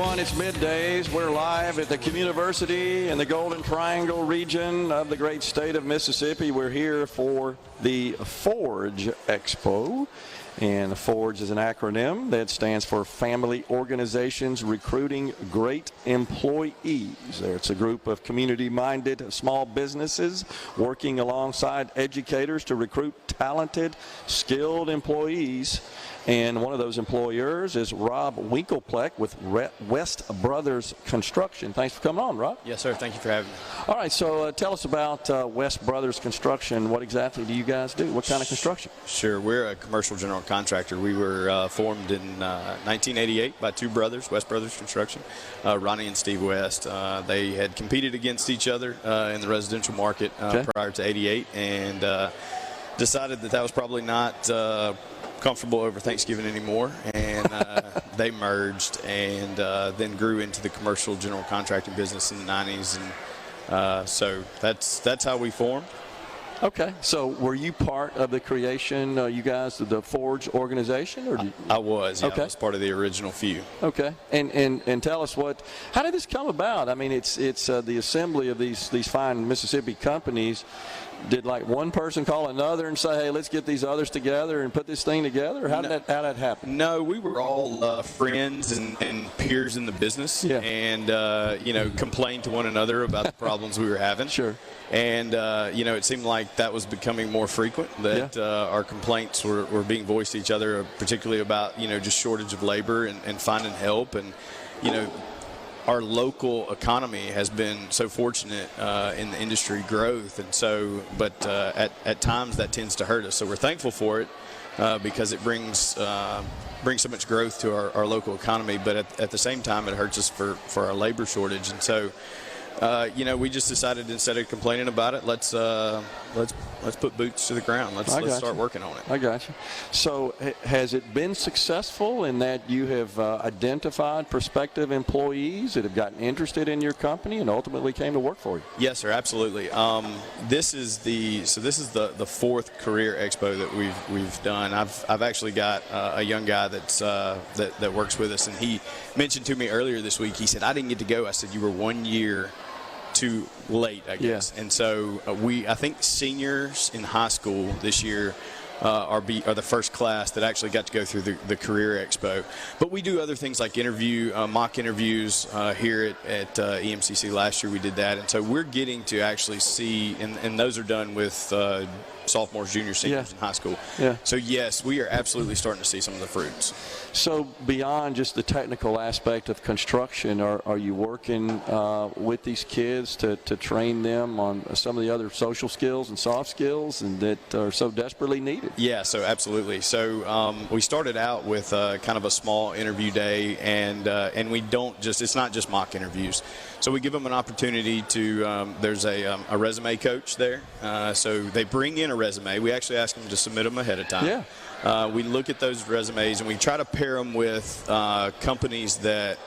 It's MidDays. We're live at the Communiversity in the Golden Triangle region of the great state of Mississippi. We're here for the FORGE Expo. And FORGE is an acronym that stands for Family Organizations Recruiting Great Employees. It's a group of community-minded small businesses working alongside educators to recruit talented, skilled employees. And one of those employers is Rob Winklepleck with West Brothers Construction. Thanks for coming on, Rob. Yes, sir. Thank you for having me. All right, so tell us about West Brothers Construction. What exactly do you guys do? What kind of construction? Sure. We're a commercial general contractor. We were formed in 1988 by two brothers, West Brothers Construction, Ronnie and Steve West. They had competed against each other in the residential market prior to 88 and decided that was probably not comfortable over Thanksgiving anymore, and they merged and then grew into the commercial general contracting business in the 90s, and so that's how we formed. Okay, so were you part of the creation, you guys, the FORGE organization? Or I was, yeah. Okay. I was part of the original few. Okay, and tell us how did this come about? I mean, it's the assembly of these fine Mississippi companies. Did like one person call another and say, hey, let's get these others together and put this thing together? How did that happen? No, we were all friends and peers in the business, and complained to one another about the problems we were having. Sure. And it seemed like that was becoming more frequent, that our complaints were being voiced to each other, particularly about just shortage of labor and finding help. And our local economy has been so fortunate in the industry growth, and so, but at times that tends to hurt us. So we're thankful for it because it brings so much growth to our local economy. But at the same time, it hurts us for our labor shortage. And so, we just decided, instead of complaining about it, let's put boots to the ground. Let's start working on it. I got you. So has it been successful in that you have identified prospective employees that have gotten interested in your company and ultimately came to work for you? Yes, sir, absolutely. This is the fourth career expo that we've done. I've actually got a young guy that works with us, and he mentioned to me earlier this week. He said, I didn't get to go. I said, you were 1 year too late, I guess. Yeah. And so I think seniors in high school this year are the first class that actually got to go through the Career Expo. But we do other things like mock interviews here at EMCC. Last year we did that. And so we're getting to actually see, and those are done with sophomores, juniors, seniors in high school. Yeah. So yes, we are absolutely starting to see some of the fruits. So beyond just the technical aspect of construction, are you working with these kids to train them on some of the other social skills and soft skills and that are so desperately needed? Yeah, so absolutely. So we started out with kind of a small interview day, and we don't just, it's not just mock interviews. So we give them an opportunity to, there's a resume coach there. So they bring in a resume. We actually ask them to submit them ahead of time. Yeah. We look at those resumes and we try to pair them with companies that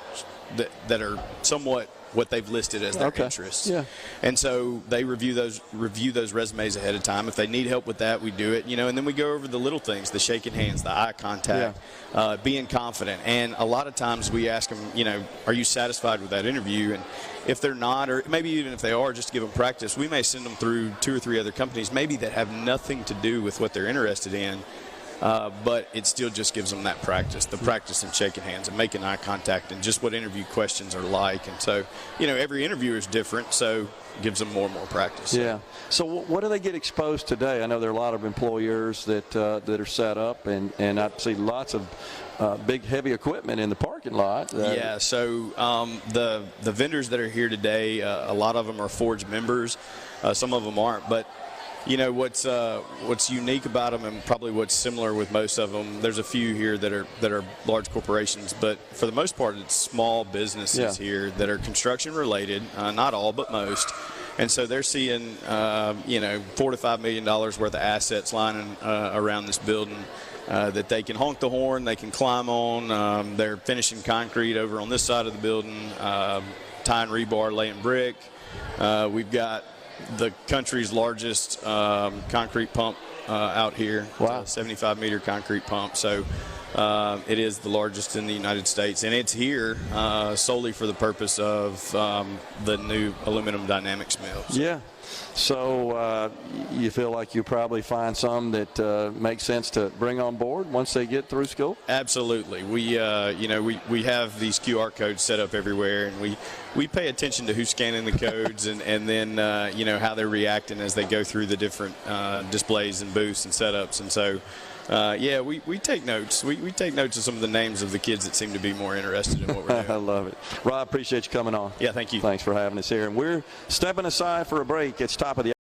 are somewhat what they've listed as their interests. Yeah. And so they review those resumes ahead of time. If they need help with that, we do it, and then we go over the little things, the shaking hands, the eye contact, being confident. And a lot of times we ask them, are you satisfied with that interview? And if they're not, or maybe even if they are, just to give them practice, we may send them through 2 or 3 other companies, maybe that have nothing to do with what they're interested in. But it still just gives them that practice, the practice in shaking hands and making eye contact and just what interview questions are like. And so, every interviewer is different, so it gives them more and more practice. Yeah. So what do they get exposed today? I know there are a lot of employers that are set up, and I see lots of big, heavy equipment in the parking lot. Yeah, so the vendors that are here today, a lot of them are FORGE members. Some of them aren't, but what's unique about them, and probably what's similar with most of them, there's a few here that are large corporations, but for the most part it's small businesses here that are construction related, not all but most. And so they're seeing $4 to $5 million worth of assets lining around this building that they can honk the horn, they can climb on. They're finishing concrete over on this side of the building, tying rebar, laying brick. We've got the country's largest concrete pump out here. Wow. 75-meter concrete pump. So It is the largest in the United States, and it's here solely for the purpose of the new aluminum dynamics mill. Yeah. So you feel like you probably find some that make sense to bring on board once they get through school? Absolutely. We have these QR codes set up everywhere, and we pay attention to who's scanning the codes and then how they're reacting as they go through the different displays and booths and setups. And so we take notes. We take notes of some of the names of the kids that seem to be more interested in what we're doing. I love it. Rob, appreciate you coming on. Yeah, thank you. Thanks for having us here. And we're stepping aside for a break. It's top of the